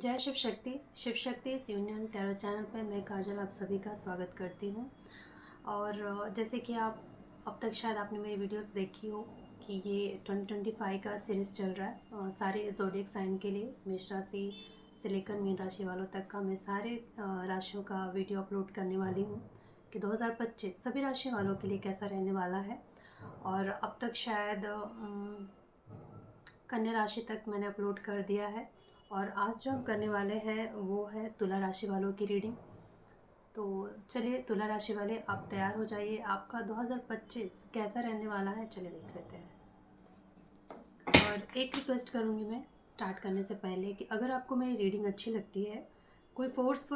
जय शिव शक्ति इस union tarot channel पे मैं काजल आप सभी का स्वागत करती हूँ। और जैसे कि आप अब तक शायद आपने मेरी वीडियोस देखी हो कि ये 2025 का सीरीज़ चल रहा है सारे ज़ोडिएक साइन के लिए। मेष राशि से लेकर मीन राशि वालों तक का मैं सारे राशियों का वीडियो अपलोड करने वाली हूँ कि 2025 सभी राशि वालों के लिए कैसा रहने वाला है। और अब तक शायद कन्या राशि तक मैंने अपलोड कर दिया है और आज जो हम करने वाले हैं वो है तुला राशि वालों की रीडिंग। तो चलिए तुला राशि वाले आप तैयार हो जाइए, आपका 2025 कैसा रहने वाला है चलिए देख लेते हैं। और एक रिक्वेस्ट करूँगी मैं स्टार्ट करने से पहले कि अगर आपको मेरी रीडिंग अच्छी लगती है, कोई फोर्स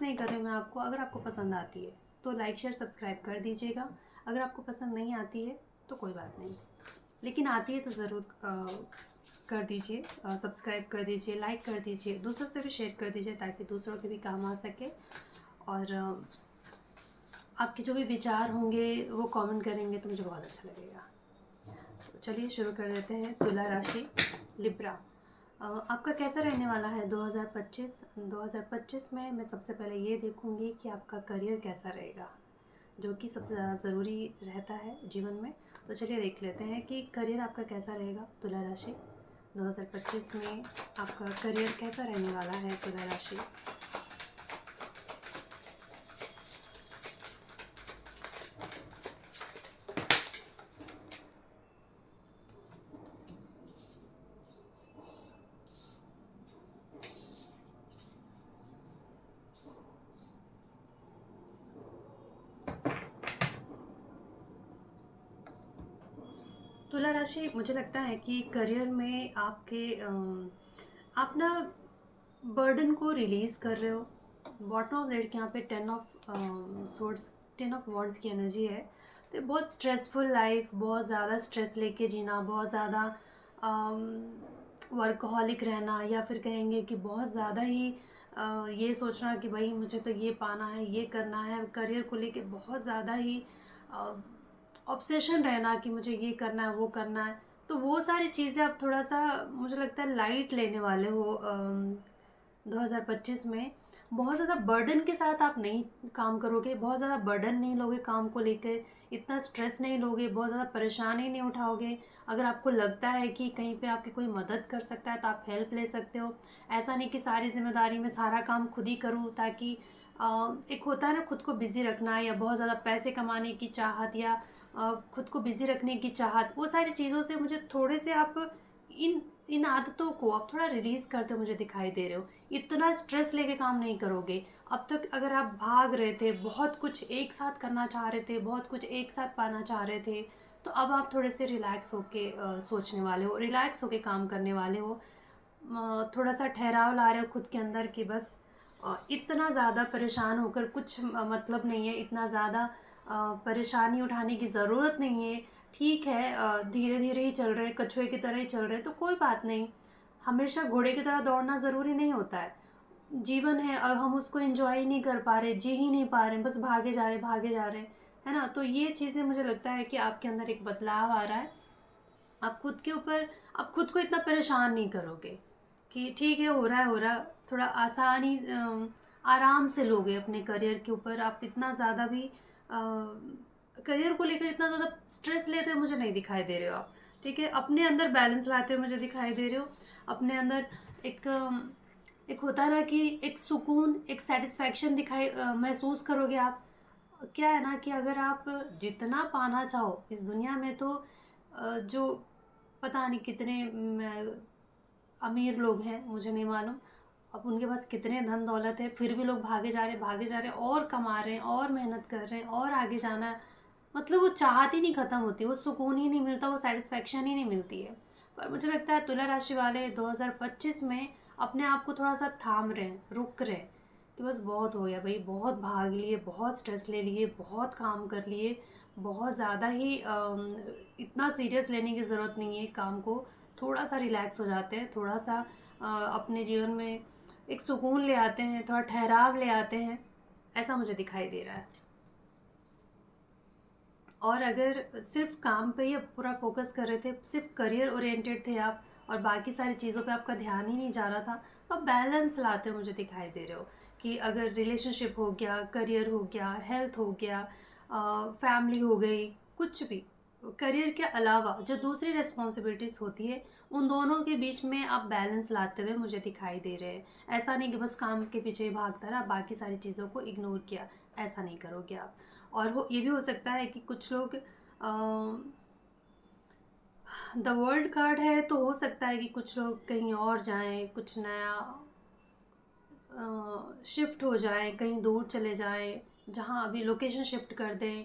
नहीं कर रही मैं आपको, अगर आपको पसंद आती है तो लाइक शेयर सब्सक्राइब कर दीजिएगा। अगर आपको पसंद नहीं आती है तो कोई बात नहीं, लेकिन आती है तो ज़रूर कर दीजिए, सब्सक्राइब कर दीजिए, लाइक कर दीजिए, दूसरों से भी शेयर कर दीजिए ताकि दूसरों के भी काम आ सके। और आपके जो भी विचार होंगे वो कमेंट करेंगे तो मुझे बहुत अच्छा लगेगा। तो चलिए शुरू कर देते हैं। तुला राशि लिब्रा, आपका कैसा रहने वाला है 2025 में मैं सबसे पहले ये देखूंगी कि आपका करियर कैसा रहेगा, जो कि सबसे ज़्यादा ज़रूरी रहता है जीवन में। तो चलिए देख लेते हैं कि करियर आपका कैसा रहेगा। तुला राशि 2025 में आपका करियर कैसा रहने वाला है। तुला राशि तुला राशि, मुझे लगता है कि करियर में आपके आप ना बर्डन को रिलीज़ कर रहे हो। बॉटम ऑफ डेट के यहाँ पे 10 ऑफ वॉन्ड्स की एनर्जी है। तो बहुत स्ट्रेसफुल लाइफ, बहुत ज़्यादा स्ट्रेस लेके जीना, बहुत ज़्यादा वर्कहॉलिक रहना, या फिर कहेंगे कि बहुत ज़्यादा ही ये सोचना कि भाई मुझे तो ये पाना है, ये करना है, करियर को लेके बहुत ज़्यादा ही ऑब्सेशन रहना कि मुझे ये करना है वो करना है। तो वो सारी चीज़ें आप थोड़ा सा मुझे लगता है लाइट लेने वाले हो 2025 में। बहुत ज़्यादा बर्डन के साथ आप नहीं काम करोगे, बहुत ज़्यादा बर्डन नहीं लोगे काम को लेकर, इतना स्ट्रेस नहीं लोगे, बहुत ज़्यादा परेशानी नहीं उठाओगे। अगर आपको लगता है कि कहीं पे आपकी कोई मदद कर सकता है तो आप हेल्प ले सकते हो। ऐसा नहीं कि सारी जिम्मेदारी में सारा काम खुद ही करूँ, ताकि एक होता है ना खुद को बिज़ी रखना, या बहुत ज़्यादा पैसे कमाने की चाहत, या खुद को बिज़ी रखने की चाहत, वो सारी चीज़ों से मुझे थोड़े से आप इन इन आदतों को आप थोड़ा रिलीज़ करते मुझे दिखाई दे रहे हो। इतना स्ट्रेस लेके काम नहीं करोगे। अब तक अगर आप भाग रहे थे, बहुत कुछ एक साथ करना चाह रहे थे, बहुत कुछ एक साथ पाना चाह रहे थे, तो अब आप थोड़े से रिलैक्स होके सोचने वाले हो, रिलैक्स होके काम करने वाले हो। थोड़ा सा ठहराव ला रहे हो खुद के अंदर कि बस इतना ज़्यादा परेशान होकर कुछ मतलब नहीं है, इतना ज़्यादा परेशानी उठाने की ज़रूरत नहीं है। ठीक है, धीरे धीरे ही चल रहे हैं, कछुए की तरह ही चल रहे हैं, तो कोई बात नहीं। हमेशा घोड़े की तरह दौड़ना ज़रूरी नहीं होता है। जीवन है, हम उसको एंजॉय ही नहीं कर पा रहे, जी ही नहीं पा रहे, बस भागे जा रहे हैं, है ना। तो ये चीज़ें मुझे लगता है कि आपके अंदर एक बदलाव आ रहा है। आप खुद के ऊपर, आप खुद को इतना परेशान नहीं करोगे कि ठीक है हो रहा, थोड़ा आसानी आराम से लोगे अपने करियर के ऊपर। आप इतना ज़्यादा भी करियर को लेकर इतना ज़्यादा स्ट्रेस लेते हुए मुझे नहीं दिखाई दे रहे हो आप। ठीक है, अपने अंदर बैलेंस लाते हुए मुझे दिखाई दे रहे हो। अपने अंदर एक एक होता है ना कि एक सुकून, एक सेटिस्फैक्शन महसूस करोगे आप। क्या है ना कि अगर आप जितना पाना चाहो इस दुनिया में, तो जो पता नहीं कितने अमीर लोग हैं, मुझे नहीं मालूम, अब उनके पास कितने धन दौलत है, फिर भी लोग भागे जा रहे हैं और कमा रहे हैं और मेहनत कर रहे हैं और आगे जाना है। मतलब वो चाहत ही नहीं ख़त्म होती, वो सुकून ही नहीं मिलता, वो सेटिस्फेक्शन ही नहीं मिलती है। पर मुझे लगता है तुला राशि वाले 2025 में अपने आप को थोड़ा सा थाम रहे हैं, रुक रहे हैं कि बस बहुत हो गया भाई, बहुत भाग लिए, बहुत स्ट्रेस ले लिए, बहुत काम कर लिए, बहुत ज़्यादा ही इतना सीरियस लेने की ज़रूरत नहीं है काम को। थोड़ा सा रिलैक्स हो जाते हैं, थोड़ा सा अपने जीवन में एक सुकून ले आते हैं, थोड़ा ठहराव ले आते हैं, ऐसा मुझे दिखाई दे रहा है। और अगर सिर्फ काम पे ही पूरा फोकस कर रहे थे, सिर्फ करियर ओरिएंटेड थे आप, और बाकी सारी चीज़ों पे आपका ध्यान ही नहीं जा रहा था, तो आप बैलेंस लाते हो मुझे दिखाई दे रहे हो। कि अगर रिलेशनशिप हो गया, करियर हो गया, हेल्थ हो गया, फैमिली हो गई, कुछ भी, करियर के अलावा जो दूसरी रिस्पॉन्सिबिलिटीज़ होती है, उन दोनों के बीच में आप बैलेंस लाते हुए मुझे दिखाई दे रहे हैं। ऐसा नहीं कि बस काम के पीछे ही भागता रहा, बाकी सारी चीज़ों को इग्नोर किया, ऐसा नहीं करोगे आप। और ये भी हो सकता है कि कुछ लोग द वर्ल्ड कार्ड है, तो हो सकता है कि कुछ लोग कहीं और जाएं, कुछ नया शिफ्ट हो जाएं, कहीं दूर चले जाएं, जहां अभी लोकेशन शिफ्ट कर दें,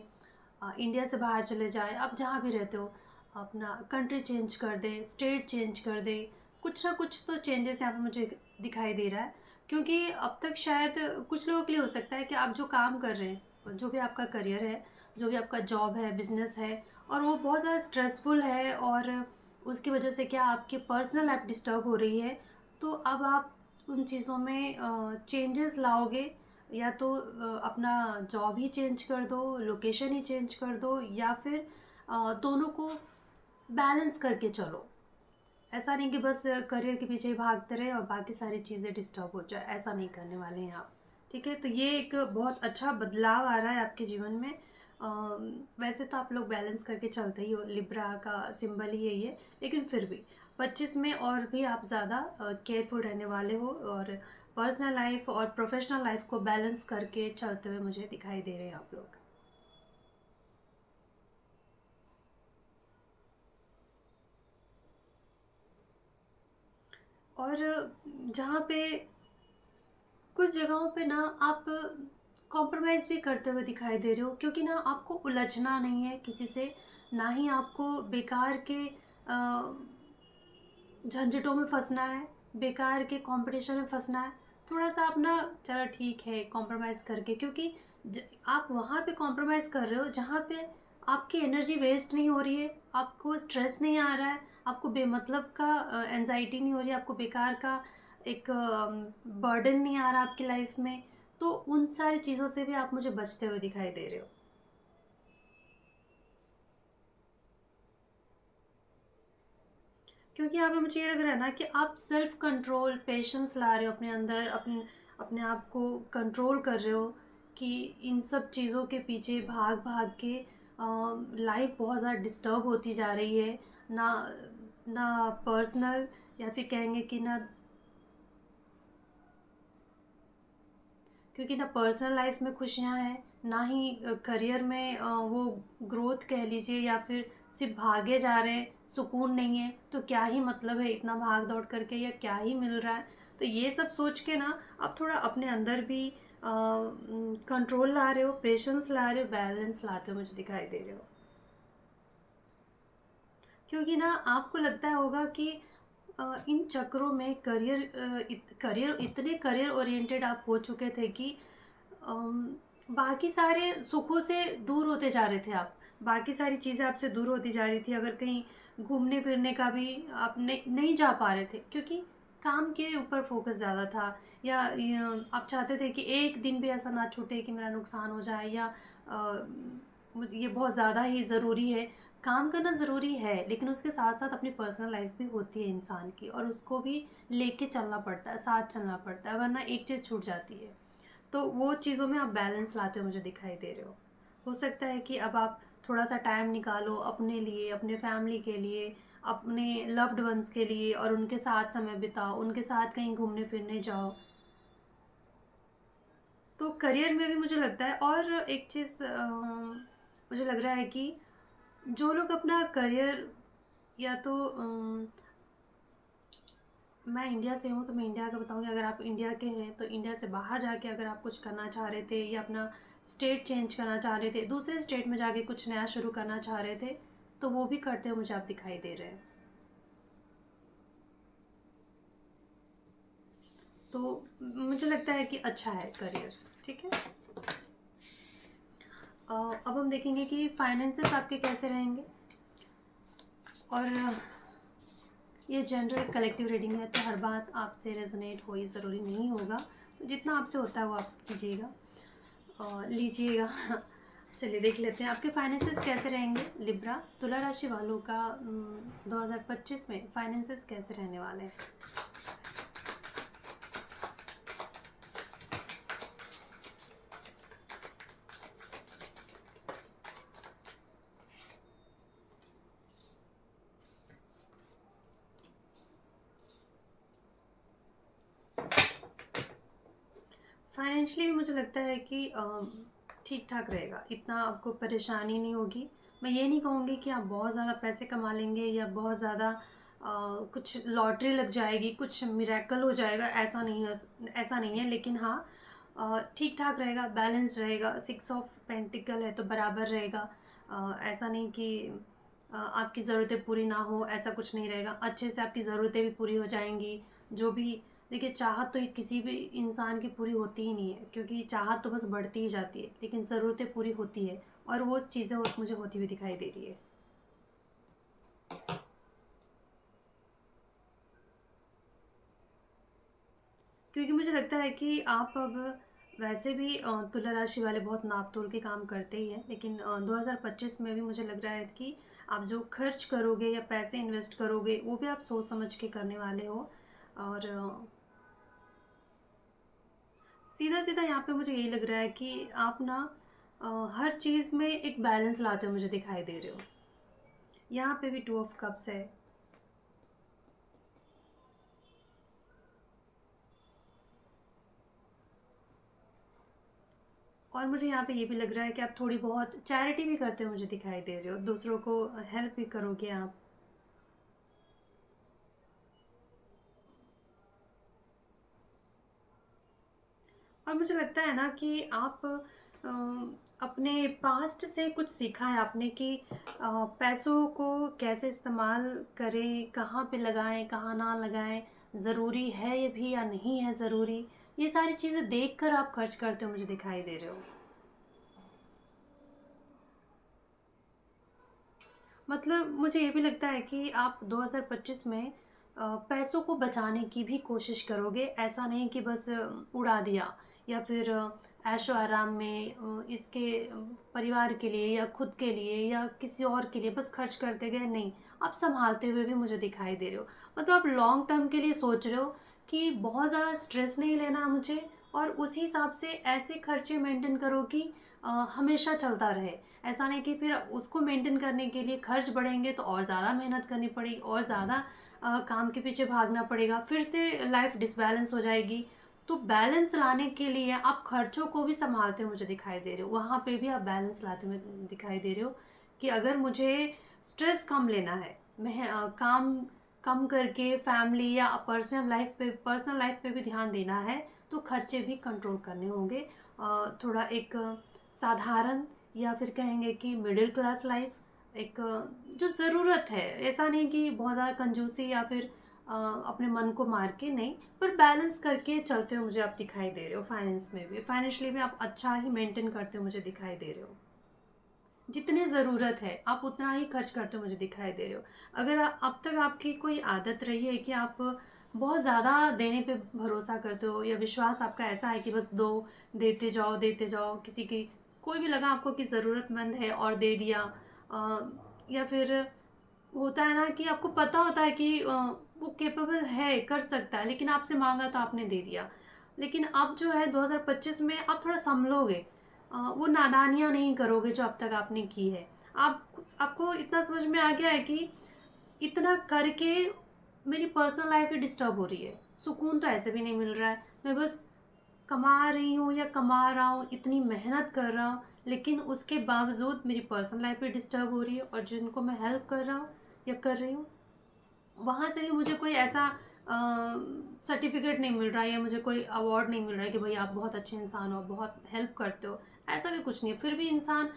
इंडिया से बाहर चले जाएं, आप जहाँ भी रहते हो अपना कंट्री चेंज कर दें, स्टेट चेंज कर दें। कुछ ना कुछ तो चेंजेस यहाँ पर मुझे दिखाई दे रहा है। क्योंकि अब तक शायद कुछ लोगों के लिए हो सकता है कि आप जो काम कर रहे हैं, जो भी आपका करियर है, जो भी आपका जॉब है, बिजनेस है, और वो बहुत ज़्यादा स्ट्रेसफुल है, और उसकी वजह से क्या आपकी पर्सनल लाइफ डिस्टर्ब हो रही है। तो अब आप उन चीज़ों में चेंजेस लाओगे, या तो अपना जॉब ही चेंज कर दो, लोकेशन ही चेंज कर दो, या फिर दोनों को बैलेंस करके चलो। ऐसा नहीं कि बस करियर के पीछे ही भागते रहे और बाकी सारी चीज़ें डिस्टर्ब हो जाए, ऐसा नहीं करने वाले हैं आप। ठीक है, तो ये एक बहुत अच्छा बदलाव आ रहा है आपके जीवन में। वैसे तो आप लोग बैलेंस करके चलते ही हो, लिब्रा का सिंबल ही यही है, लेकिन फिर भी 25 में और भी आप ज़्यादा केयरफुल रहने वाले हो, और पर्सनल लाइफ और प्रोफेशनल लाइफ को बैलेंस करके चलते हुए मुझे दिखाई दे रहे हैं आप लोग। और जहाँ पे कुछ जगहों पे ना आप कॉम्प्रोमाइज़ भी करते हुए दिखाई दे रहे हो, क्योंकि ना आपको उलझना नहीं है किसी से, ना ही आपको बेकार के झंझटों में फंसना है, बेकार के कंपटीशन में फंसना है। थोड़ा सा आप ना, चलो ठीक है कॉम्प्रोमाइज़ करके, क्योंकि आप वहाँ पे कॉम्प्रोमाइज़ कर रहे हो जहाँ पे आपकी एनर्जी वेस्ट नहीं हो रही है, आपको स्ट्रेस नहीं आ रहा है, आपको बेमतलब का एनजाइटी नहीं हो रही है, आपको बेकार का एक बर्डन नहीं आ रहा आपकी लाइफ में। तो उन सारी चीज़ों से भी आप मुझे बचते हुए दिखाई दे रहे हो। क्योंकि यहाँ पे मुझे ये लग रहा है ना कि आप सेल्फ कंट्रोल, पेशेंस ला रहे हो अपने अंदर, अपने अपने आप को कंट्रोल कर रहे हो, कि इन सब चीज़ों के पीछे भाग भाग के लाइफ बहुत ज़्यादा डिस्टर्ब होती जा रही है। ना ना पर्सनल, या फिर कहेंगे कि ना, क्योंकि ना पर्सनल लाइफ में खुशियाँ हैं, ना ही करियर में वो ग्रोथ कह लीजिए, या फिर सिर्फ भागे जा रहे हैं, सुकून नहीं है, तो क्या ही मतलब है इतना भाग दौड़ करके, या क्या ही मिल रहा है। तो ये सब सोच के ना आप थोड़ा अपने अंदर भी कंट्रोल ला रहे हो, पेशेंस ला रहे हो, बैलेंस लाते हो मुझे दिखाई दे रहे हो। क्योंकि ना आपको लगता होगा कि इन चक्रों में करियर इतने करियर ओरिएंटेड आप हो चुके थे कि अम, बाकी सारे सुखों से दूर होते जा रहे थे आप। बाकी सारी चीज़ें आपसे दूर होती जा रही थी। अगर कहीं घूमने फिरने का भी आप नहीं जा पा रहे थे, क्योंकि काम के ऊपर फोकस ज़्यादा था, या आप चाहते थे कि एक दिन भी ऐसा ना छूटे कि मेरा नुकसान हो जाए, या ये बहुत ज़्यादा ही ज़रूरी है। काम करना ज़रूरी है, लेकिन उसके साथ साथ अपनी पर्सनल लाइफ भी होती है इंसान की, और उसको भी लेके चलना पड़ता है, साथ चलना पड़ता है, वरना एक चीज़ छूट जाती है। तो वो चीज़ों में आप बैलेंस लाते हो मुझे दिखाई दे रहे हो सकता है कि अब आप थोड़ा सा टाइम निकालो अपने लिए, अपने फैमिली के लिए, अपने लव्ड वंस के लिए, और उनके साथ समय बिताओ, उनके साथ कहीं घूमने फिरने जाओ। तो करियर में भी मुझे लगता है, और एक चीज़ मुझे लग रहा है कि जो लोग अपना करियर, या तो मैं इंडिया से हूँ तो मैं इंडिया का बताऊँगी, अगर आप इंडिया के हैं तो इंडिया से बाहर जाके अगर आप कुछ करना चाह रहे थे, या अपना स्टेट चेंज करना चाह रहे थे, दूसरे स्टेट में जाके कुछ नया शुरू करना चाह रहे थे, तो वो भी करते हुए मुझे आप दिखाई दे रहे हैं। तो मुझे लगता है कि अच्छा है करियर। ठीक है, अब हम देखेंगे कि फाइनेंसेस आपके कैसे रहेंगे। और ये जनरल कलेक्टिव रीडिंग है, तो हर बात आपसे रेजोनेट हो ये ज़रूरी नहीं होगा, तो जितना आपसे होता है वो आप कीजिएगा, लीजिएगा। चलिए देख लेते हैं आपके फाइनेंसेस कैसे रहेंगे। लिब्रा तुला राशि वालों का 2025 में फाइनेंसेस कैसे रहने वाले हैं। फाइनेंशियली भी मुझे लगता है कि ठीक ठाक रहेगा, इतना आपको परेशानी नहीं होगी। मैं ये नहीं कहूँगी कि आप बहुत ज़्यादा पैसे कमा लेंगे या बहुत ज़्यादा कुछ लॉटरी लग जाएगी, कुछ मिरेकल हो जाएगा, ऐसा नहीं है। लेकिन हाँ, ठीक ठाक रहेगा, बैलेंस रहेगा। 6 ऑफ पेंटिकल है तो बराबर रहेगा। ऐसा नहीं कि आपकी ज़रूरतें पूरी ना हो, ऐसा कुछ नहीं रहेगा। अच्छे से आपकी ज़रूरतें भी पूरी हो जाएंगी। जो भी देखिए, चाहत तो किसी भी इंसान की पूरी होती ही नहीं है, क्योंकि चाहत तो बस बढ़ती ही जाती है, लेकिन ज़रूरतें पूरी होती है। और वो चीज़ें मुझे होती हुई दिखाई दे रही है। क्योंकि मुझे लगता है कि आप अब वैसे भी तुला राशि वाले बहुत नाप तोल के काम करते ही हैं, लेकिन 2025 में भी मुझे लग रहा है कि आप जो खर्च करोगे या पैसे इन्वेस्ट करोगे वो भी आप सोच समझ के करने वाले हो। और सीधा सीधा यहाँ पे मुझे यही लग रहा है कि आप ना हर चीज़ में एक बैलेंस लाते हो मुझे दिखाई दे रहे हो। यहाँ पे भी 2 ऑफ कप्स है। और मुझे यहाँ पे ये भी लग रहा है कि आप थोड़ी बहुत चैरिटी भी करते हो मुझे दिखाई दे रहे हो, दूसरों को हेल्प भी करोगे आप। और मुझे लगता है ना कि आप अपने पास्ट से कुछ सीखा है आपने कि पैसों को कैसे इस्तेमाल करें, कहाँ पे लगाएं, कहाँ ना लगाएं, ज़रूरी है ये भी या नहीं है ज़रूरी। ये सारी चीज़ें देखकर आप खर्च करते हो मुझे दिखाई दे रहे हो। मतलब मुझे ये भी लगता है कि आप 2025 में पैसों को बचाने की भी कोशिश करोगे। ऐसा नहीं कि बस उड़ा दिया या फिर ऐशो आराम में इसके परिवार के लिए या खुद के लिए या किसी और के लिए बस खर्च करते गए, नहीं। आप संभालते हुए भी मुझे दिखाई दे रहे हो। मतलब आप लॉन्ग टर्म के लिए सोच रहे हो कि बहुत ज़्यादा स्ट्रेस नहीं लेना मुझे, और उसी हिसाब से ऐसे खर्चे मेंटेन करो कि हमेशा चलता रहे। ऐसा नहीं कि फिर उसको मेंटेन करने के लिए खर्च बढ़ेंगे तो और ज़्यादा मेहनत करनी पड़ेगी, और ज़्यादा काम के पीछे भागना पड़ेगा, फिर से लाइफ डिसबैलेंस हो जाएगी। तो बैलेंस लाने के लिए आप खर्चों को भी संभालते हुए मुझे दिखाई दे रहे हो। वहाँ पे भी आप बैलेंस लाते हुए दिखाई दे रहे हो कि अगर मुझे स्ट्रेस कम लेना है, मैं काम कम करके फैमिली या पर्सनल लाइफ पे भी ध्यान देना है, तो खर्चे भी कंट्रोल करने होंगे। थोड़ा एक साधारण या फिर कहेंगे कि मिडिल क्लास लाइफ, एक जो ज़रूरत है, ऐसा नहीं कि बहुत ज़्यादा कंजूसी या फिर अपने मन को मार के, नहीं, पर बैलेंस करके चलते हो मुझे आप दिखाई दे रहे हो। फाइनेंस में भी, फाइनेंशियली भी आप अच्छा ही मेंटेन करते हो मुझे दिखाई दे रहे हो। जितनी ज़रूरत है आप उतना ही खर्च करते हो मुझे दिखाई दे रहे हो। अगर अब तक आपकी कोई आदत रही है कि आप बहुत ज़्यादा देने पे भरोसा करते हो, या विश्वास आपका ऐसा है कि बस दो, देते जाओ, किसी की कोई भी लगा आपको कि ज़रूरतमंद है और दे दिया, या फिर होता है ना कि आपको पता होता है कि वो कैपेबल है, कर सकता है, लेकिन आपसे मांगा तो आपने दे दिया। लेकिन अब जो है 2025 में आप थोड़ा संभलोगे, वो नादानियाँ नहीं करोगे जो अब तक आपने की है। आपको इतना समझ में आ गया है कि इतना करके मेरी पर्सनल लाइफ ही डिस्टर्ब हो रही है, सुकून तो ऐसे भी नहीं मिल रहा है। मैं बस कमा रही हूँ या कमा रहा हूँ, इतनी मेहनत कर रहा हूँ, लेकिन उसके बावजूद मेरी पर्सनल लाइफ भी डिस्टर्ब हो रही है, और जिनको मैं हेल्प कर रहा हूँ या कर रही हूँ, वहाँ से भी मुझे कोई ऐसा सर्टिफिकेट नहीं मिल रहा है, या मुझे कोई अवार्ड नहीं मिल रहा है कि भाई आप बहुत अच्छे इंसान हो, बहुत हेल्प करते हो। ऐसा भी कुछ नहीं है, फिर भी इंसान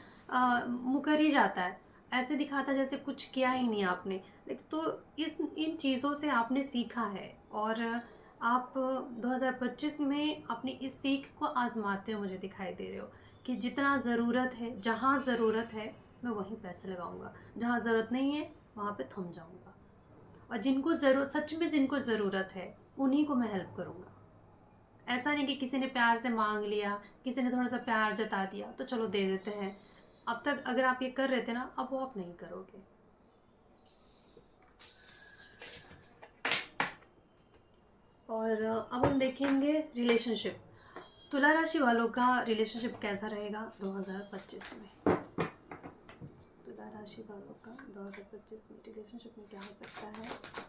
मुकर ही जाता है, ऐसे दिखाता है जैसे कुछ किया ही नहीं आपने। लेकिन तो इस इन चीज़ों से आपने सीखा है, और आप 2025 में अपनी इस सीख को आजमाते हो मुझे दिखाई दे रहे हो कि जितना ज़रूरत है, जहाँ ज़रूरत है, मैं वहीं पैसे लगाऊंगा, जहाँ ज़रूरत नहीं है वहाँ पे थम जाऊंगा। और जिनको ज़रूरत, सच में जिनको ज़रूरत है, उन्हीं को मैं हेल्प करूँगा। ऐसा नहीं कि किसी ने प्यार से मांग लिया, किसी ने थोड़ा सा प्यार जता दिया तो चलो दे देते हैं। अब तक अगर आप ये कर रहे थे ना, अब वो आप नहीं करोगे। और अब हम देखेंगे रिलेशनशिप। तुला राशि वालों का रिलेशनशिप कैसा रहेगा 2025 में। तुला राशि वालों का 2025 में रिलेशनशिप में क्या हो सकता है।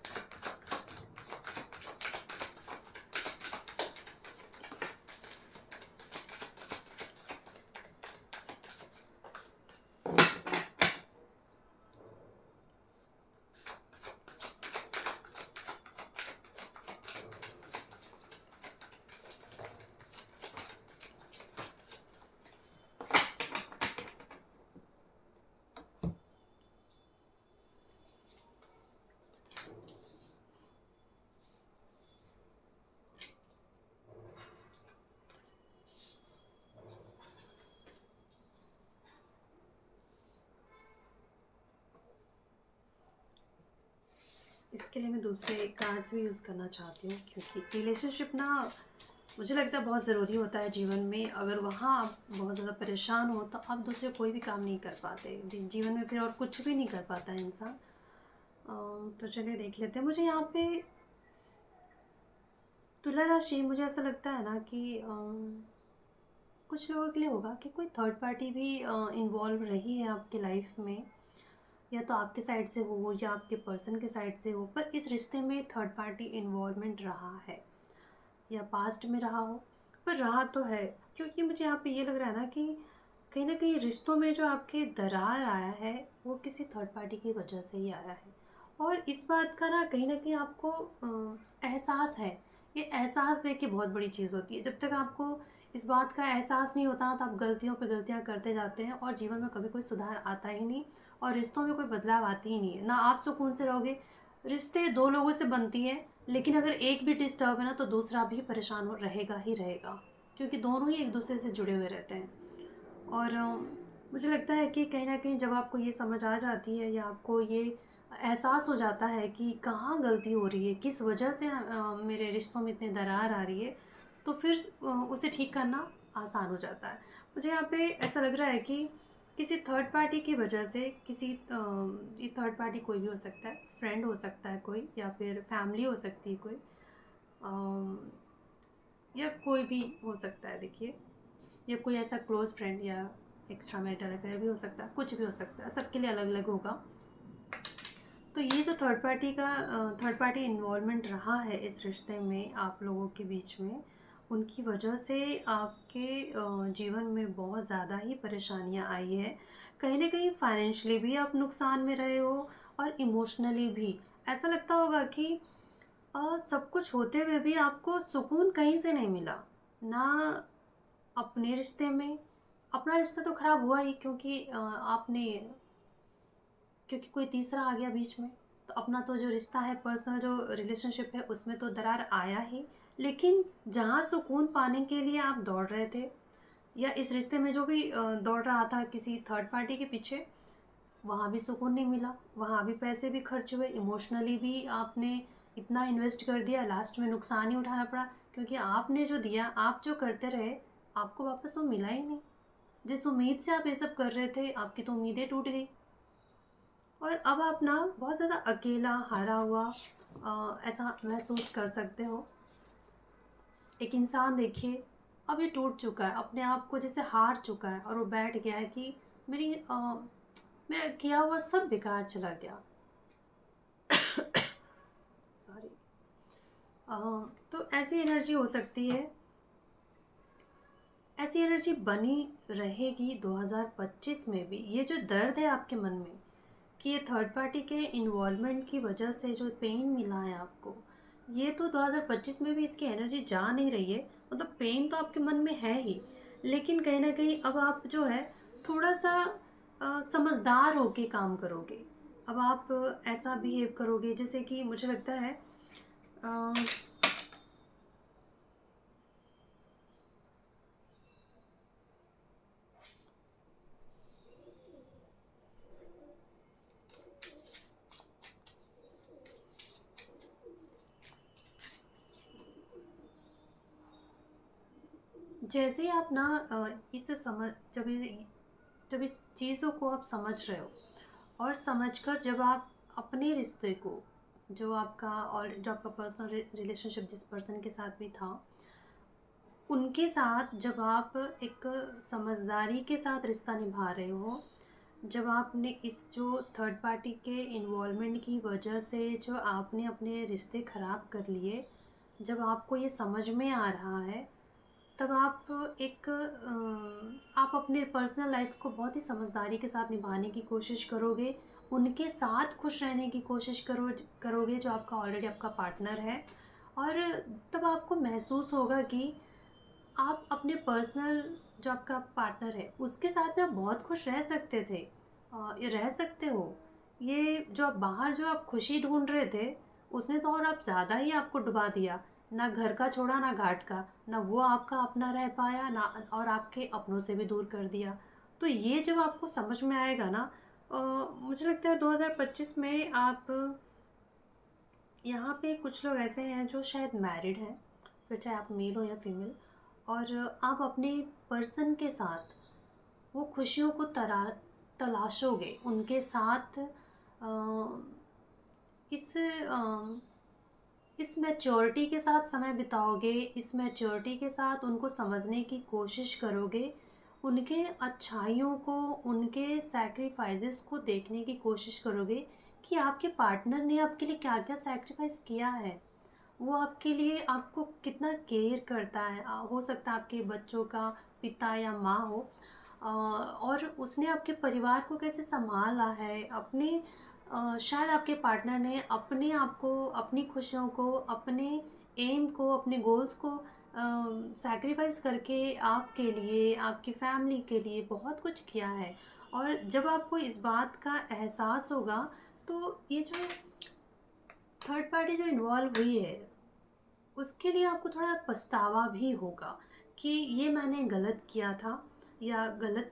इसके लिए मैं दूसरे कार्ड्स भी यूज़ करना चाहती हूँ, क्योंकि रिलेशनशिप ना मुझे लगता है बहुत ज़रूरी होता है जीवन में। अगर वहाँ आप बहुत ज़्यादा परेशान हो तो आप दूसरे कोई भी काम नहीं कर पाते जीवन में, फिर और कुछ भी नहीं कर पाता है इंसान। तो चलिए देख लेते हैं। मुझे यहाँ पे तुला राशि, मुझे ऐसा लगता है ना कि कुछ लोगों के लिए होगा कि कोई थर्ड पार्टी भी इन्वॉल्व रही है आपके लाइफ में, या तो आपके साइड से हो या आपके पर्सन के साइड से हो, पर इस रिश्ते में थर्ड पार्टी इन्वॉल्वमेंट रहा है या पास्ट में रहा हो, पर रहा तो है। क्योंकि मुझे यहाँ पे ये लग रहा है ना कहीं रिश्तों में जो आपके दरार आया है वो किसी थर्ड पार्टी की वजह से ही आया है। और इस बात का ना कहीं आपको एहसास है। ये एहसास देख के बहुत बड़ी चीज़ होती है। जब तक आपको इस बात का एहसास नहीं होता ना, तो आप गलतियों पे गलतियाँ करते जाते हैं और जीवन में कभी कोई सुधार आता ही नहीं और रिश्तों में कोई बदलाव आती ही नहीं है। ना आप सुकून से रहोगे। रिश्ते दो लोगों से बनती है, लेकिन अगर एक भी डिस्टर्ब है ना, तो दूसरा भी परेशान हो रहेगा ही रहेगा, क्योंकि दोनों ही एक दूसरे से जुड़े हुए रहते हैं। और मुझे लगता है कि कहीं न कहीं जब आपको ये समझ आ जाती है या आपको ये एहसास हो जाता है कि कहाँ गलती हो रही है, किस वजह से मेरे रिश्तों में इतनी दरार आ रही है, तो फिर उसे ठीक करना आसान हो जाता है। मुझे यहाँ पे ऐसा लग रहा है कि किसी थर्ड पार्टी की वजह से ये थर्ड पार्टी कोई भी हो सकता है, फ्रेंड हो सकता है कोई, या फिर फैमिली हो सकती है कोई, अ, या कोई भी हो सकता है देखिए, या कोई ऐसा क्लोज फ्रेंड या एक्स्ट्रा मैरिटल अफेयर भी हो सकता है, कुछ भी हो सकता है, सबके लिए अलग अलग होगा। तो ये जो थर्ड पार्टी इन्वॉल्वमेंट रहा है इस रिश्ते में आप लोगों के बीच में, उनकी वजह से आपके जीवन में बहुत ज़्यादा ही परेशानियां आई है। कहीं ना कहीं फाइनेंशियली भी आप नुकसान में रहे हो और इमोशनली भी। ऐसा लगता होगा कि सब कुछ होते हुए भी आपको सुकून कहीं से नहीं मिला ना। अपने रिश्ते में, अपना रिश्ता तो ख़राब हुआ ही, क्योंकि कोई तीसरा आ गया बीच में। तो अपना तो जो रिश्ता है, पर्सनल जो रिलेशनशिप है, उसमें तो दरार आया ही। लेकिन जहाँ सुकून पाने के लिए आप दौड़ रहे थे, या इस रिश्ते में जो भी दौड़ रहा था किसी थर्ड पार्टी के पीछे, वहाँ भी सुकून नहीं मिला, वहाँ भी पैसे भी खर्च हुए, इमोशनली भी आपने इतना इन्वेस्ट कर दिया, लास्ट में नुकसान ही उठाना पड़ा। क्योंकि आपने जो दिया, आप जो करते रहे, आपको वापस वो मिला ही नहीं। जिस उम्मीद से आप ये सब कर रहे थे, आपकी तो उम्मीदें टूट गई। और अब आप ना बहुत ज़्यादा अकेला, हारा हुआ ऐसा महसूस कर सकते हो। एक इंसान देखिए, अब ये टूट चुका है, अपने आप को जैसे हार चुका है, और वो बैठ गया है कि मेरा किया हुआ सब बेकार चला गया। सॉरी। तो ऐसी एनर्जी हो सकती है, ऐसी एनर्जी बनी रहेगी 2025 में भी। ये जो दर्द है आपके मन में कि ये थर्ड पार्टी के इन्वॉल्वमेंट की वजह से जो पेन मिला है आपको, ये तो 2025 में भी इसकी एनर्जी जा नहीं रही है। मतलब पेन तो आपके मन में है ही, लेकिन कहीं ना कहीं अब आप जो है थोड़ा सा समझदार होके काम करोगे। अब आप ऐसा बिहेव करोगे जैसे कि मुझे लगता है अ, जैसे ही आप ना इसे समझ जब ये जब इस चीज़ों को आप समझ रहे हो और समझकर जब आप अपने रिश्ते को, जो आपका पर्सनल रिलेशनशिप जिस पर्सन के साथ भी था, उनके साथ जब आप एक समझदारी के साथ रिश्ता निभा रहे हो, जब आपने इस जो थर्ड पार्टी के इन्वॉल्वमेंट की वजह से जो आपने अपने रिश्ते ख़राब कर लिए, जब आपको ये समझ में आ रहा है, तब आप अपने पर्सनल लाइफ को बहुत ही समझदारी के साथ निभाने की कोशिश करोगे, उनके साथ खुश रहने की कोशिश करोगे जो आपका ऑलरेडी आपका पार्टनर है। और तब आपको महसूस होगा कि आप अपने पर्सनल जो आपका पार्टनर है, उसके साथ में आप बहुत खुश रह सकते थे। ये रह सकते हो। ये जो आप बाहर जो आप खुशी ढूँढ रहे थे, उसने तो और आप ज़्यादा ही आपको डुबा दिया। ना घर का छोड़ा, ना घाट का। ना वो आपका अपना रह पाया, ना और आपके अपनों से भी दूर कर दिया। तो ये जब आपको समझ में आएगा ना, मुझे लगता है 2025 में आप यहाँ पे कुछ लोग ऐसे हैं जो शायद मैरिड हैं, फिर चाहे आप मेल हो या फीमेल, और आप अपने पर्सन के साथ वो खुशियों को तलाशोगे, उनके साथ इस इस मैच्योरिटी के साथ समय बिताओगे, इस मैच्योरिटी के साथ उनको समझने की कोशिश करोगे, उनके अच्छाइयों को, उनके सैक्रिफाइसेस को देखने की कोशिश करोगे कि आपके पार्टनर ने आपके लिए क्या-क्या सैक्रिफाइस किया है। वो आपके लिए आपको कितना केयर करता है। हो सकता है आपके बच्चों का पिता या माँ हो, और उसने आपके परिवार को कैसे सँभाला है, शायद आपके पार्टनर ने अपने आप को, अपनी खुशियों को, अपने एम को, अपने गोल्स को सैक्रिफाइस करके आपके लिए, आपकी फैमिली के लिए बहुत कुछ किया है। और जब आपको इस बात का एहसास होगा, तो ये जो थर्ड पार्टी जो इन्वॉल्व हुई है, उसके लिए आपको थोड़ा पछतावा भी होगा कि ये मैंने गलत किया था, या गलत,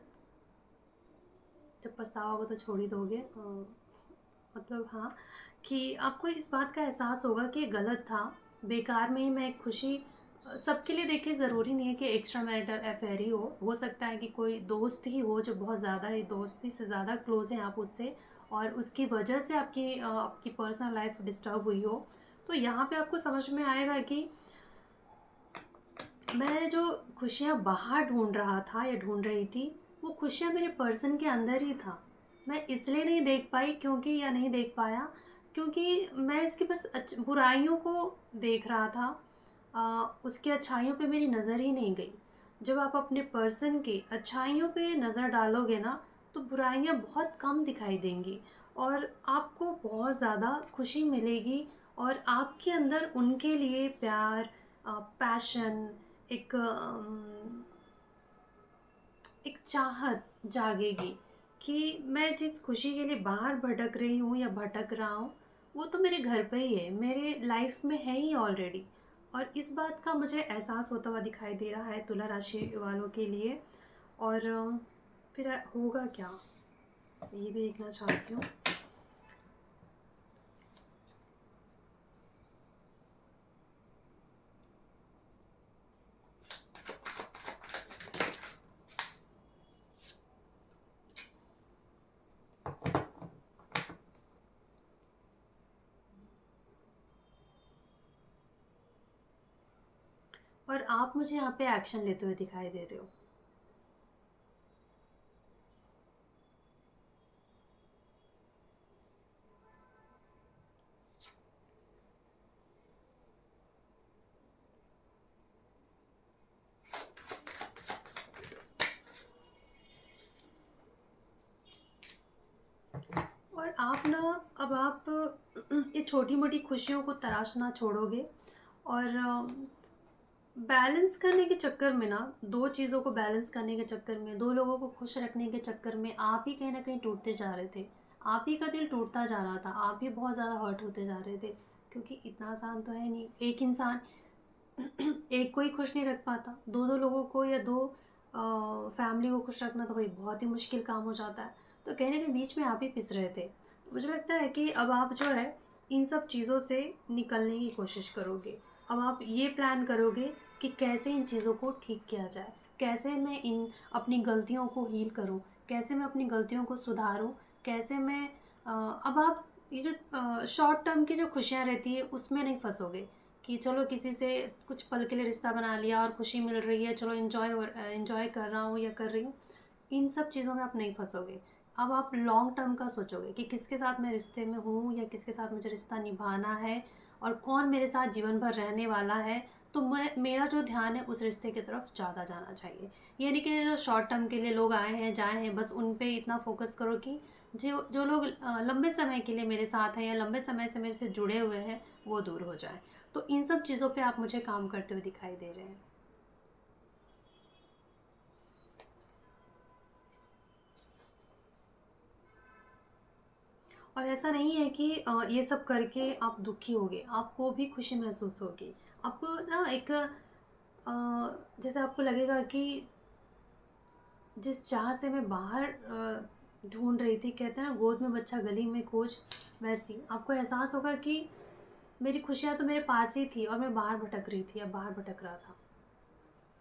जब पछतावा होगा तो छोड़ ही दोगे, मतलब हाँ, कि आपको इस बात का एहसास होगा कि ये गलत था, बेकार में ही मैं खुशी, सबके लिए देखिए ज़रूरी नहीं है कि एक्स्ट्रा मैरिटल अफेयर ही हो सकता है कि कोई दोस्त ही हो जो बहुत ज़्यादा ही, दोस्ती से ज़्यादा क्लोज़ हैं आप उससे, और उसकी वजह से आपकी पर्सनल लाइफ डिस्टर्ब हुई हो। तो यहाँ पे आपको समझ में आएगा कि मैं जो खुशियाँ बाहर ढूँढ रहा था या ढूँढ रही थी, वो खुशियाँ मेरे पर्सन के अंदर ही था। मैं इसलिए नहीं देख पाई क्योंकि, या नहीं देख पाया क्योंकि मैं इसकी बस बुराइयों को देख रहा था। उसकी अच्छाइयों पे मेरी नज़र ही नहीं गई। जब आप अपने पर्सन की अच्छाइयों पे नज़र डालोगे ना, तो बुराइयाँ बहुत कम दिखाई देंगी और आपको बहुत ज़्यादा खुशी मिलेगी, और आपके अंदर उनके लिए प्यार, पैशन, एक एक चाहत जागेगी कि मैं जिस खुशी के लिए बाहर भटक रही हूँ या भटक रहा हूँ, वो तो मेरे घर पे ही है, मेरे लाइफ में है ही ऑलरेडी। और इस बात का मुझे एहसास होता हुआ दिखाई दे रहा है तुला राशि वालों के लिए। और फिर होगा क्या, ये भी देखना चाहती हूँ। और आप मुझे यहाँ पे एक्शन लेते हुए दिखाई दे रहे हो। और आप ना, अब आप ये छोटी मोटी खुशियों को तराशना छोड़ोगे, और बैलेंस करने के चक्कर में ना, दो चीज़ों को बैलेंस करने के चक्कर में, दो लोगों को खुश रखने के चक्कर में आप ही कहीं ना कहीं टूटते जा रहे थे। आप ही का दिल टूटता जा रहा था, आप ही बहुत ज़्यादा हर्ट होते जा रहे थे, क्योंकि इतना आसान तो है नहीं एक इंसान एक को ही खुश नहीं रख पाता। दो दो लोगों को या दो फैमिली को खुश रखना तो भाई बहुत ही मुश्किल काम हो जाता है। तो कहीं ना कहीं बीच में आप ही पिस रहे थे। तो मुझे लगता है कि अब आप जो है इन सब चीज़ों से निकलने की कोशिश करोगे। अब आप ये प्लान करोगे कि कैसे इन चीज़ों को ठीक किया जाए, कैसे मैं इन अपनी गलतियों को हील करूँ, कैसे मैं अपनी गलतियों को सुधारूँ, कैसे मैं अब आप ये जो शॉर्ट टर्म की जो खुशियाँ रहती है उसमें नहीं फँसोगे कि चलो किसी से कुछ पल के लिए रिश्ता बना लिया और खुशी मिल रही है, चलो एन्जॉय कर रहा हूँ या कर रही हूँ। इन सब चीज़ों में आप नहीं फँसोगे। अब आप लॉन्ग टर्म का सोचोगे कि किसके साथ मैं रिश्ते में हूँ या किसके साथ मुझे रिश्ता निभाना है और कौन मेरे साथ जीवन भर रहने वाला है। तो मैं मेरा जो ध्यान है उस रिश्ते की तरफ ज़्यादा जाना चाहिए। ये नहीं कि जो शॉर्ट टर्म के लिए लोग आए हैं, जाए हैं, बस उन पे इतना फ़ोकस करो कि जो जो लोग लंबे समय के लिए मेरे साथ हैं या लंबे समय से मेरे से जुड़े हुए हैं, वो दूर हो जाएँ। तो इन सब चीज़ों पे आप मुझे काम करते हुए दिखाई दे रहे हैं। और ऐसा नहीं है कि ये सब करके आप दुखी होगे, आपको भी खुशी महसूस होगी। आपको ना एक जैसे आपको लगेगा कि जिस चाह से मैं बाहर ढूँढ रही थी, कहते हैं ना गोद में बच्चा गली में खोज, वैसी आपको एहसास होगा कि मेरी खुशियाँ तो मेरे पास ही थी और मैं बाहर भटक रही थी या बाहर भटक रहा था।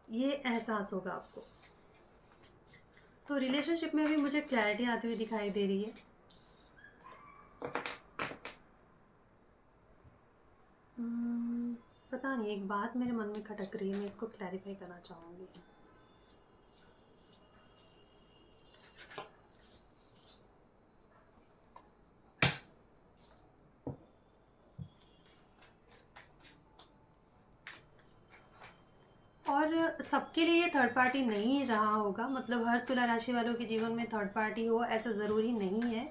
ये एहसास होगा आपको। तो रिलेशनशिप में भी मुझे क्लैरिटी आती हुई दिखाई दे रही है। उम, पता नहीं, एक बात मेरे मन में खटक रही है, मैं इसको क्लैरिफ़ाई करना चाहूँगी। और सबके लिए ये थर्ड पार्टी नहीं रहा होगा, मतलब हर तुला राशि वालों के जीवन में थर्ड पार्टी हो ऐसा ज़रूरी नहीं है।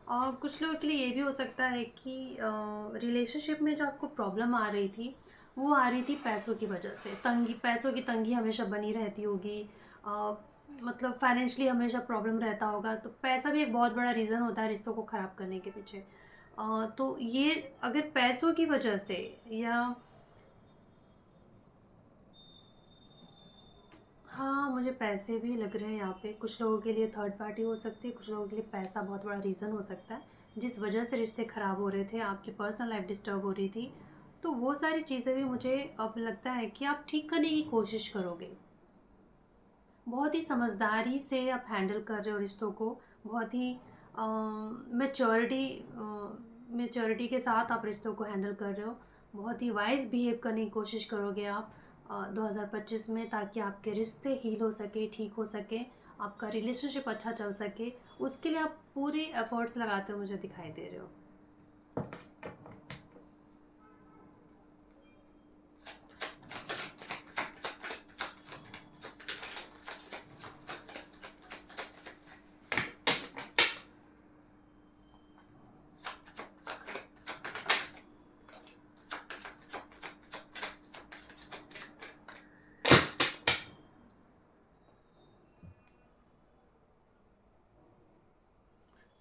और कुछ लोगों के लिए ये भी हो सकता है कि रिलेशनशिप में जो आपको प्रॉब्लम आ रही थी, वो आ रही थी पैसों की वजह से। तंगी, पैसों की तंगी हमेशा बनी रहती होगी। अ, मतलब फाइनेंशियली हमेशा प्रॉब्लम रहता होगा, तो पैसा भी एक बहुत बड़ा रीज़न होता है रिश्तों को ख़राब करने के पीछे। तो ये अगर पैसों की वजह से या हाँ, मुझे पैसे भी लग रहे हैं यहाँ पे। कुछ लोगों के लिए थर्ड पार्टी हो सकती है, कुछ लोगों के लिए पैसा बहुत बड़ा रीज़न हो सकता है, जिस वजह से रिश्ते ख़राब हो रहे थे, आपकी पर्सनल लाइफ़ डिस्टर्ब हो रही थी। तो वो सारी चीज़ें भी मुझे अब लगता है कि आप ठीक करने की कोशिश करोगे। बहुत ही समझदारी से आप हैंडल कर रहे हो रिश्तों को, बहुत ही मैच्योरिटी मैच्योरिटी के साथ आप रिश्तों को हैंडल कर रहे हो। बहुत ही वाइज़ बिहेव करने की कोशिश करोगे आप 2025 में, ताकि आपके रिश्ते हील हो सके, ठीक हो सके, आपका रिलेशनशिप अच्छा चल सके। उसके लिए आप पूरे एफ़र्ट्स लगाते हुए मुझे दिखाई दे रहे हो।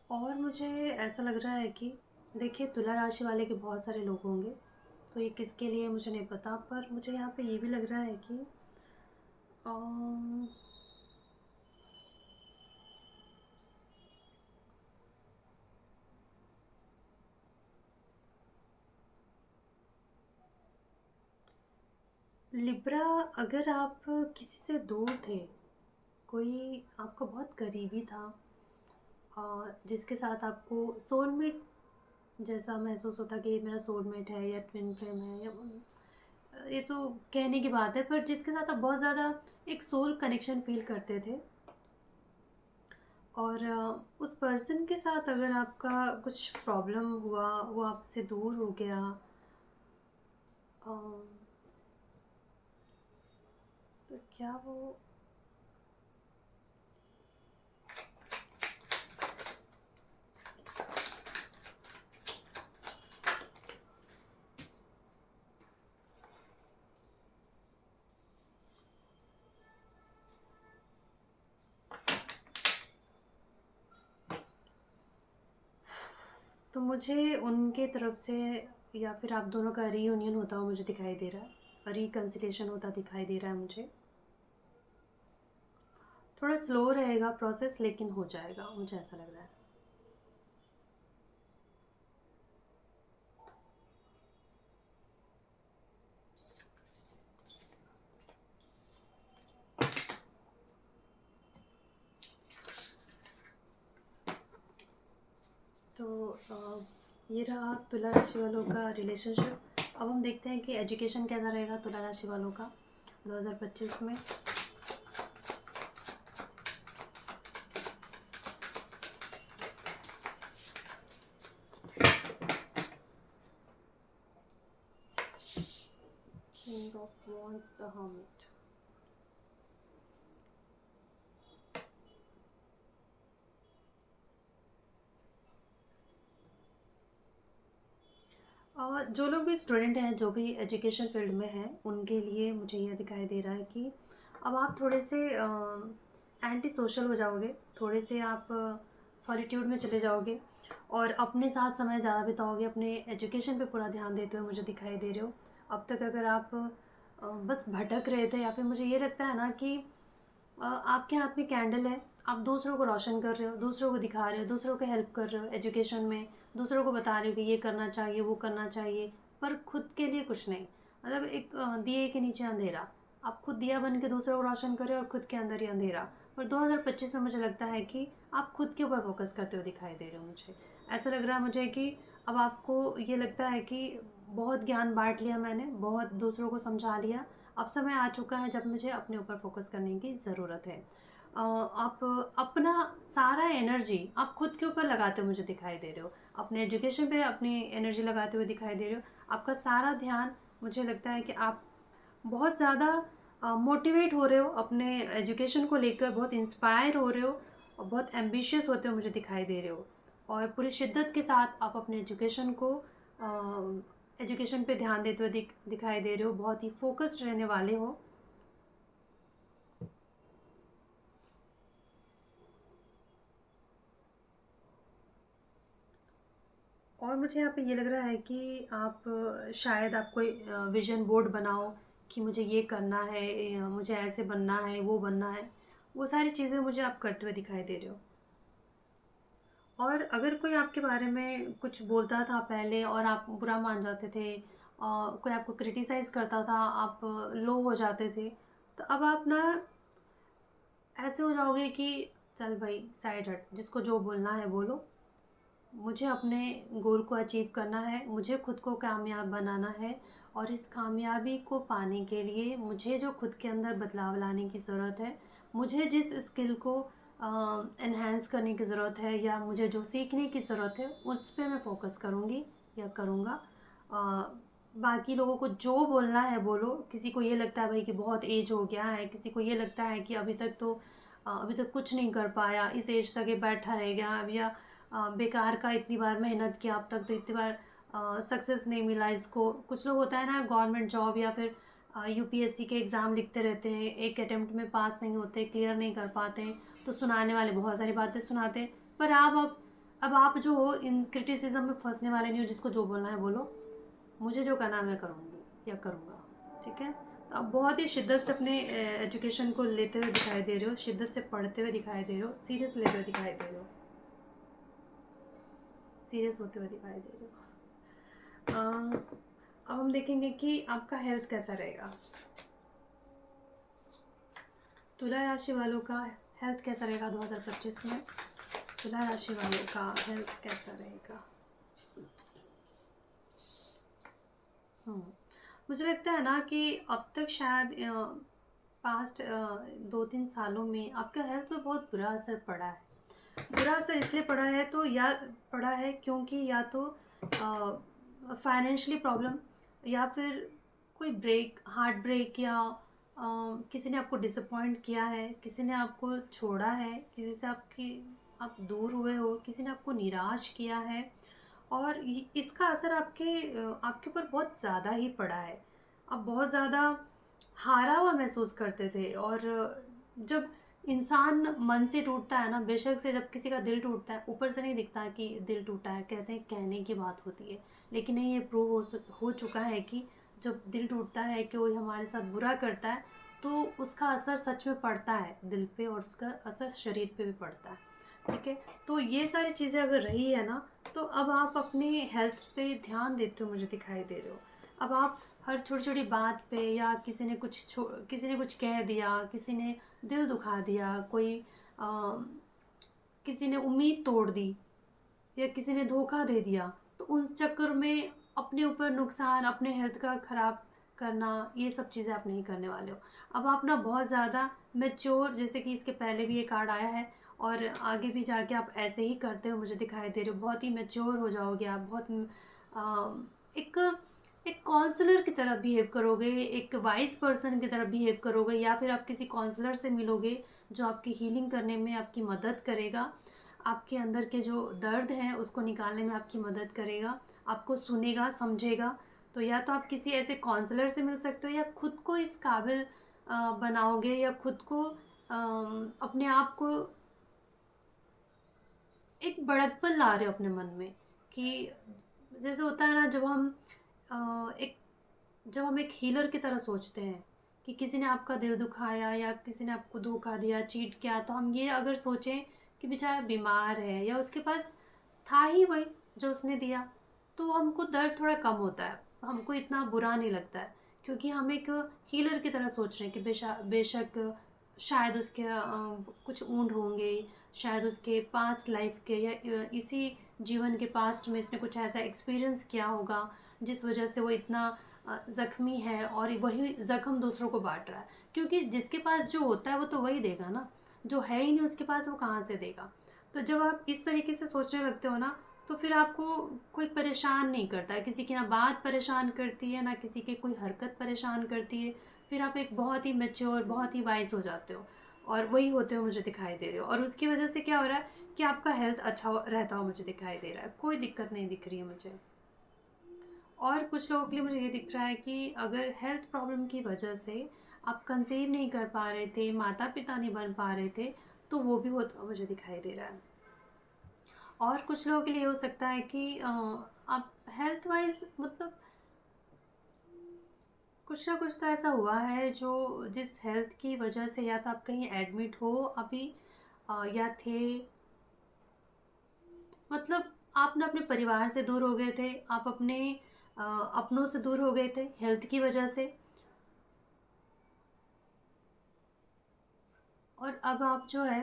और मुझे ऐसा लग रहा है कि देखिए, तुला राशि वाले के बहुत सारे लोग होंगे, तो ये किसके लिए मुझे नहीं पता, पर मुझे यहाँ पे ये भी लग रहा है कि अम, लिब्रा, अगर आप किसी से दूर थे, कोई आपका बहुत करीबी था जिसके साथ आपको सोलमेट जैसा महसूस होता कि ये मेरा सोलमेट है या ट्विन फ्लेम है, या ये तो कहने की बात है, पर जिसके साथ आप बहुत ज़्यादा एक सोल कनेक्शन फील करते थे, और उस पर्सन के साथ अगर आपका कुछ प्रॉब्लम हुआ, वो आपसे दूर हो गया, अ, तो क्या वो, तो मुझे उनके तरफ से या फिर आप दोनों का रीयूनियन होता हुआ मुझे दिखाई दे रहा है, रिकन्सिलिएशन होता दिखाई दे रहा है मुझे। थोड़ा स्लो रहेगा प्रोसेस, लेकिन हो जाएगा, मुझे ऐसा लग रहा है। ये रहा तुला राशि वालों का रिलेशनशिप। अब हम देखते हैं कि एजुकेशन कैसा रहेगा तुला राशि वालों का 2025 में। King of wands, the hermit. और जो लोग भी स्टूडेंट हैं, जो भी एजुकेशन फील्ड में हैं, उनके लिए मुझे ये दिखाई दे रहा है कि अब आप थोड़े से एंटी सोशल हो जाओगे, थोड़े से आप सॉलिट्यूड में चले जाओगे और अपने साथ समय ज़्यादा बिताओगे, अपने एजुकेशन पे पूरा ध्यान देते हुए मुझे दिखाई दे रहे हो। अब तक अगर आप बस भटक रहे थे, या फिर मुझे ये लगता है ना कि आपके हाथ में कैंडल है, आप दूसरों को रोशन कर रहे हो, दूसरों को दिखा रहे हो, दूसरों को हेल्प कर रहे हो एजुकेशन में, दूसरों को बता रहे हो कि ये करना चाहिए, वो करना चाहिए, पर खुद के लिए कुछ नहीं। मतलब एक दिए के नीचे अंधेरा, आप खुद दिया बन के दूसरों को रोशन कर रहे हो और खुद के अंदर ही अंधेरा। पर 2025 में मुझे लगता है कि आप खुद के ऊपर फोकस करते हुए दिखाई दे रहे हो। मुझे ऐसा लग रहा है मुझे कि अब आपको ये लगता है कि बहुत ज्ञान बांट लिया मैंने, बहुत दूसरों को समझा लिया, अब समय आ चुका है जब मुझे अपने ऊपर फोकस करने की ज़रूरत है। आप अपना सारा एनर्जी आप खुद के ऊपर लगाते हुए मुझे दिखाई दे रहे हो, अपने एजुकेशन पे अपनी एनर्जी लगाते हुए दिखाई दे रहे हो। आपका सारा ध्यान, मुझे लगता है कि आप बहुत ज़्यादा मोटिवेट हो रहे हो अपने एजुकेशन को लेकर, बहुत इंस्पायर हो रहे हो और बहुत एम्बिशियस होते हुए मुझे दिखाई दे रहे हो। और पूरी शिद्दत के साथ आप अपने एजुकेशन को एजुकेशन पे ध्यान देते हुए दिखाई दे रहे हो, बहुत ही फोकस्ड रहने वाले हो। और मुझे यहाँ पे ये लग रहा है कि आप शायद आप कोई विजन बोर्ड बनाओ कि मुझे ये करना है, मुझे ऐसे बनना है, वो बनना है, वो सारी चीज़ें मुझे आप करते हुए दिखाई दे रहे हो। और अगर कोई आपके बारे में कुछ बोलता था पहले और आप बुरा मान जाते थे, कोई आपको क्रिटिसाइज़ करता था, आप लो हो जाते थे, तो अब आप ना ऐसे हो जाओगे कि चल भाई साइड हट, जिसको जो बोलना है बोलो, मुझे अपने गोल को अचीव करना है, मुझे खुद को कामयाब बनाना है। और इस कामयाबी को पाने के लिए मुझे जो खुद के अंदर बदलाव लाने की ज़रूरत है, मुझे जिस स्किल को एनहेंस करने की ज़रूरत है, या मुझे जो सीखने की ज़रूरत है, उस पे मैं फ़ोकस करूँगी या करूँगा। बाकी लोगों को जो बोलना है बोलो। किसी को ये लगता है भाई कि बहुत एज हो गया है, किसी को ये लगता है कि अभी तक कुछ नहीं कर पाया, इस एज तक ये बैठा रह गया, अब या बेकार का इतनी बार मेहनत किया अब तक तो इतनी बार सक्सेस नहीं मिला इसको। कुछ लोग होता है ना, गवर्नमेंट जॉब या फिर यूपीएससी के एग्ज़ाम लिखते रहते हैं, एक अटेम्प्ट में पास नहीं होते, क्लियर नहीं कर पाते, तो सुनाने वाले बहुत सारी बातें सुनाते हैं। पर आप अब आप जो हो इन क्रिटिसिज्म में फंसने वाले नहीं हो, जिसको जो बोलना है बोलो, मुझे जो करना है मैं करूँगी या करूँगा। ठीक है, तो आप बहुत ही शिद्दत से अपने एजुकेशन को लेते हुए दिखाई दे रहे हो, शिद्दत से पढ़ते हुए दिखाई दे रहे हो, सीरियस लेते हुए दिखाई दे रहे हो, सीरियस होते हुए दिखाई दे रहे हो। अब हम देखेंगे कि आपका हेल्थ कैसा रहेगा। तुला राशि वालों का हेल्थ कैसा रहेगा 2025 में। तुला राशि वालों का हेल्थ कैसा रहेगा। मुझे लगता है ना कि अब तक शायद पास्ट 2-3 सालों में आपका हेल्थ पे बहुत बुरा असर पड़ा है। बुरा असर इसलिए पड़ा है, तो या पड़ा है क्योंकि या तो फाइनेंशियली प्रॉब्लम, या फिर कोई ब्रेक, हार्ट ब्रेक, या किसी ने आपको डिसअपॉइंट किया है, किसी ने आपको छोड़ा है, किसी से आप दूर हुए हो, किसी ने आपको निराश किया है। और इसका असर आपके ऊपर बहुत ज़्यादा ही पड़ा है। आप बहुत ज़्यादा हारा हुआ महसूस करते थे। और जब इंसान मन से टूटता है ना, बेशक से जब किसी का दिल टूटता है, ऊपर से नहीं दिखता कि दिल टूटा है, कहते हैं कहने की बात होती है, लेकिन नहीं, ये प्रूव हो चुका है कि जब दिल टूटता है, कि कोई हमारे साथ बुरा करता है, तो उसका असर सच में पड़ता है दिल पे, और उसका असर शरीर पे भी पड़ता है। ठीक है, तो ये सारी चीज़ें अगर रही है ना, तो अब आप अपनी हेल्थ पे ध्यान देते हो मुझे दिखाई दे रहे हो। अब आप हर छोटी छोटी बात पे, या किसी ने कुछ कह दिया, किसी ने दिल दुखा दिया, किसी ने उम्मीद तोड़ दी, या किसी ने धोखा दे दिया, तो उस चक्कर में अपने ऊपर नुकसान, अपने हेल्थ का ख़राब करना, ये सब चीज़ें आप नहीं करने वाले हो। अब आप ना बहुत ज़्यादा मैच्योर, जैसे कि इसके पहले भी ये कार्ड आया है और आगे भी जाके आप ऐसे ही करते हो मुझे दिखाई दे रहे हो, बहुत ही मैच्योर हो जाओगे आप, बहुत एक एक काउंसलर की तरह बिहेव करोगे, एक वाइज़ पर्सन की तरह बिहेव करोगे, या फिर आप किसी काउंसलर से मिलोगे जो आपकी हीलिंग करने में आपकी मदद करेगा, आपके अंदर के जो दर्द हैं उसको निकालने में आपकी मदद करेगा, आपको सुनेगा, समझेगा। तो या तो आप किसी ऐसे काउंसलर से मिल सकते हो, या खुद को इस काबिल बनाओगे, या खुद को अपने आप को एक बड़कपन ला रहे हो अपने मन में, कि जैसे होता है ना, एक जब हम एक हीलर की तरह सोचते हैं कि किसी ने आपका दिल दुखाया या किसी ने आपको धोखा दिया, चीट किया, तो हम ये अगर सोचें कि बेचारा बीमार है या उसके पास था ही वही जो उसने दिया, तो हमको दर्द थोड़ा कम होता है, हमको इतना बुरा नहीं लगता है, क्योंकि हम एक हीलर की तरह सोच रहे हैं कि बेशक शायद उसके कुछ वुंड होंगे, शायद उसके पास्ट लाइफ के या इसी जीवन के पास्ट में इसने कुछ ऐसा एक्सपीरियंस किया होगा जिस वजह से वो इतना ज़ख्मी है और वही ज़ख्म दूसरों को बांट रहा है, क्योंकि जिसके पास जो होता है वो तो वही देगा ना, जो है ही नहीं उसके पास वो कहाँ से देगा। तो जब आप इस तरीके से सोचने लगते हो ना, तो फिर आपको कोई परेशान नहीं करता है, किसी की ना बात परेशान करती है, ना किसी की कोई हरकत परेशान करती है। फिर आप एक बहुत ही मैच्योर, बहुत ही वाइज हो जाते हो, और वही होते हो मुझे दिखाई दे रहे हो, और उसकी वजह से क्या हो रहा है कि आपका हेल्थ अच्छा रहता हुआ मुझे दिखाई दे रहा है, कोई दिक्कत नहीं दिख रही है मुझे। और कुछ लोगों के लिए मुझे ये दिख रहा है कि अगर हेल्थ प्रॉब्लम की वजह से आप कंसीव नहीं कर पा रहे थे, माता पिता नहीं बन पा रहे थे, तो वो भी होता हुआ मुझे दिखाई दे रहा है। और कुछ लोगों के लिए हो सकता है कि आप हेल्थ वाइज, मतलब कुछ ना कुछ तो ऐसा हुआ है जो जिस हेल्थ की वजह से या तो आप कहीं एडमिट हो अभी, या थे, मतलब आप ना अपने परिवार से दूर हो गए थे, आप अपने अपनों से दूर हो गए थे हेल्थ की वजह से, और अब आप जो है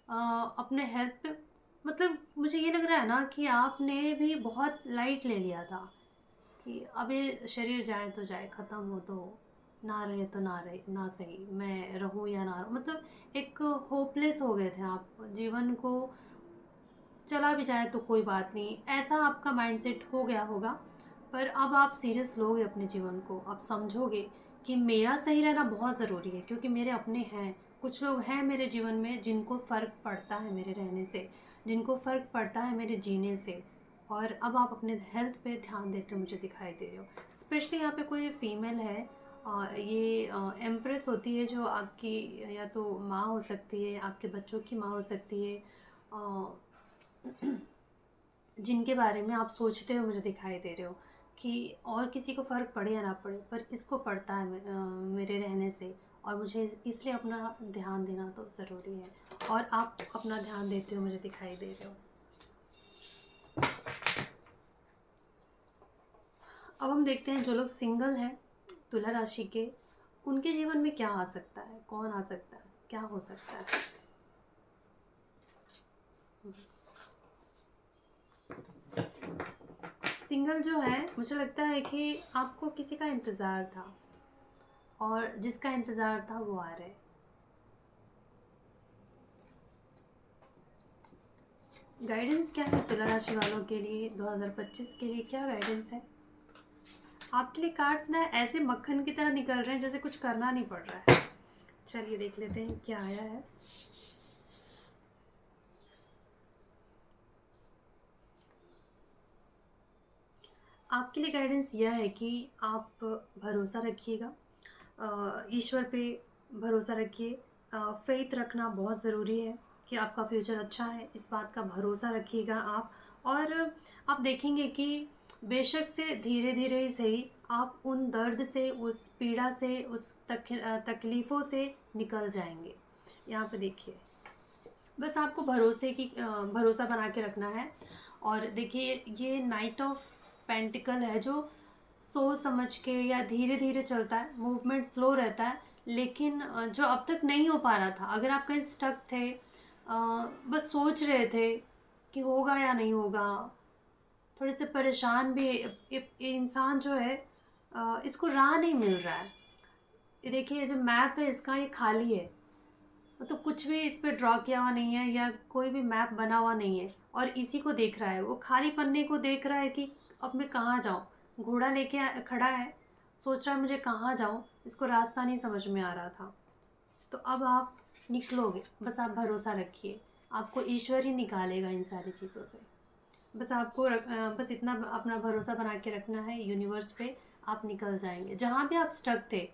अपने हेल्थ पे, मतलब मुझे ये लग रहा है ना कि आपने भी बहुत लाइट ले लिया था कि अब ये शरीर जाए तो जाए, ख़त्म हो तो ना रहे तो ना रहे, ना सही, मैं रहूं या ना रहूं, मतलब एक होपलेस हो गए थे आप, जीवन को चला भी जाए तो कोई बात नहीं, ऐसा आपका माइंडसेट हो गया होगा। पर अब आप सीरियस लोगे अपने जीवन को, आप समझोगे कि मेरा सही रहना बहुत ज़रूरी है, क्योंकि मेरे अपने हैं, कुछ लोग हैं मेरे जीवन में जिनको फ़र्क पड़ता है मेरे रहने से, जिनको फ़र्क पड़ता है मेरे जीने से। और अब आप अपने हेल्थ पे ध्यान देते हो मुझे दिखाई दे रहे हो। स्पेशली यहाँ पे कोई फीमेल है, ये एम्प्रेस होती है, जो आपकी या तो माँ हो सकती है, आपके बच्चों की माँ हो सकती है, जिनके बारे में आप सोचते हो मुझे दिखाई दे रहे हो कि और किसी को फ़र्क पड़े या ना पड़े, पर इसको पड़ता है मेरे रहने से, और मुझे इसलिए अपना ध्यान देना तो ज़रूरी है, और आप अपना ध्यान देते हो मुझे दिखाई दे रहे हो। अब हम देखते हैं जो लोग सिंगल हैं तुला राशि के, उनके जीवन में क्या आ सकता है, कौन आ सकता है, क्या हो सकता है। सिंगल जो है, मुझे लगता है कि आपको किसी का इंतज़ार था, और जिसका इंतज़ार था वो आ रहा है। गाइडेंस क्या है तुला राशि वालों के लिए 2025 के लिए, क्या गाइडेंस है आपके लिए? कार्ड्स ना ऐसे मक्खन की तरह निकल रहे हैं जैसे कुछ करना नहीं पड़ रहा है। चलिए देख लेते हैं क्या आया है। आपके लिए गाइडेंस यह है कि आप भरोसा रखिएगा, ईश्वर पे भरोसा रखिए, फेथ रखना बहुत ज़रूरी है कि आपका फ्यूचर अच्छा है, इस बात का भरोसा रखिएगा आप। और आप देखेंगे कि बेशक से धीरे धीरे ही सही, आप उन दर्द से, उस पीड़ा से, उस तकलीफ़ों से निकल जाएंगे। यहाँ पे देखिए, बस आपको भरोसा बना के रखना है। और देखिए, ये नाइट ऑफ पेंटिकल है, जो सोच समझ के या धीरे धीरे चलता है, मूवमेंट स्लो रहता है, लेकिन जो अब तक नहीं हो पा रहा था, अगर आप कहीं स्टक थे, बस सोच रहे थे कि होगा या नहीं होगा, थोड़े से परेशान भी है। ये इंसान जो है इसको राह नहीं मिल रहा है। ये देखिए, ये जो मैप है इसका, ये खाली है, तो कुछ भी इस पे ड्रॉ किया हुआ नहीं है या कोई भी मैप बना हुआ नहीं है, और इसी को देख रहा है, वो खाली पन्ने को देख रहा है कि अब मैं कहाँ जाऊँ। घोड़ा लेके खड़ा है, सोच रहा है मुझे कहाँ जाऊँ, इसको रास्ता नहीं समझ में आ रहा था। तो अब आप निकलोगे, बस आप भरोसा रखिए, आपको ईश्वर ही निकालेगा इन सारी चीज़ों से। बस आपको बस इतना अपना भरोसा बना के रखना है यूनिवर्स पे, आप निकल जाएंगे। जहाँ भी आप स्टक थे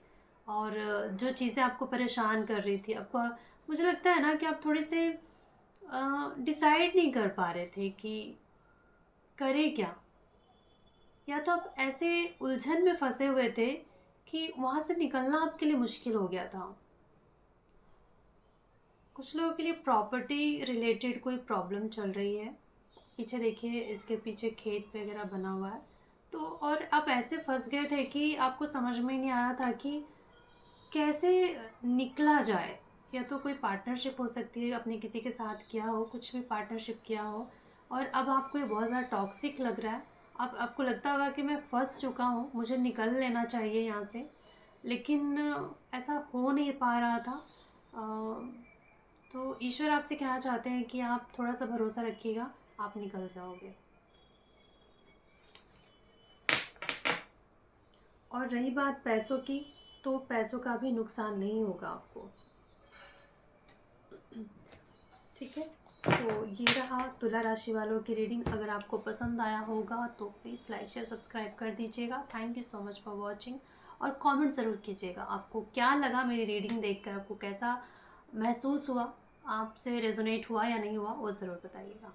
और जो चीज़ें आपको परेशान कर रही थी, आपको, मुझे लगता है ना कि आप थोड़े से डिसाइड नहीं कर पा रहे थे कि करें क्या, या तो आप ऐसे उलझन में फंसे हुए थे कि वहाँ से निकलना आपके लिए मुश्किल हो गया था। कुछ लोगों के लिए प्रॉपर्टी रिलेटेड कोई प्रॉब्लम चल रही है। पीछे देखिए, इसके पीछे खेत वगैरह बना हुआ है। तो और आप ऐसे फंस गए थे कि आपको समझ में ही नहीं आ रहा था कि कैसे निकला जाए। या तो कोई पार्टनरशिप हो सकती है, अपने किसी के साथ किया हो, कुछ भी पार्टनरशिप किया हो, और अब आपको ये बहुत ज़्यादा टॉक्सिक लग रहा है। अब आपको लगता होगा कि मैं फंस चुका हूँ, मुझे निकल लेना चाहिए यहाँ से, लेकिन ऐसा हो नहीं पा रहा था। तो ईश्वर आपसे कहना चाहते हैं कि आप थोड़ा सा भरोसा रखिएगा, आप निकल जाओगे। और रही बात पैसों की, तो पैसों का भी नुकसान नहीं होगा आपको। ठीक है, तो ये रहा तुला राशि वालों की रीडिंग। अगर आपको पसंद आया होगा तो प्लीज़ लाइक शेयर सब्सक्राइब कर दीजिएगा। Thank you so much for watching. और कमेंट ज़रूर कीजिएगा, आपको क्या लगा मेरी रीडिंग देखकर, आपको कैसा महसूस हुआ, आपसे रेजोनेट हुआ या नहीं हुआ, वो ज़रूर बताइएगा।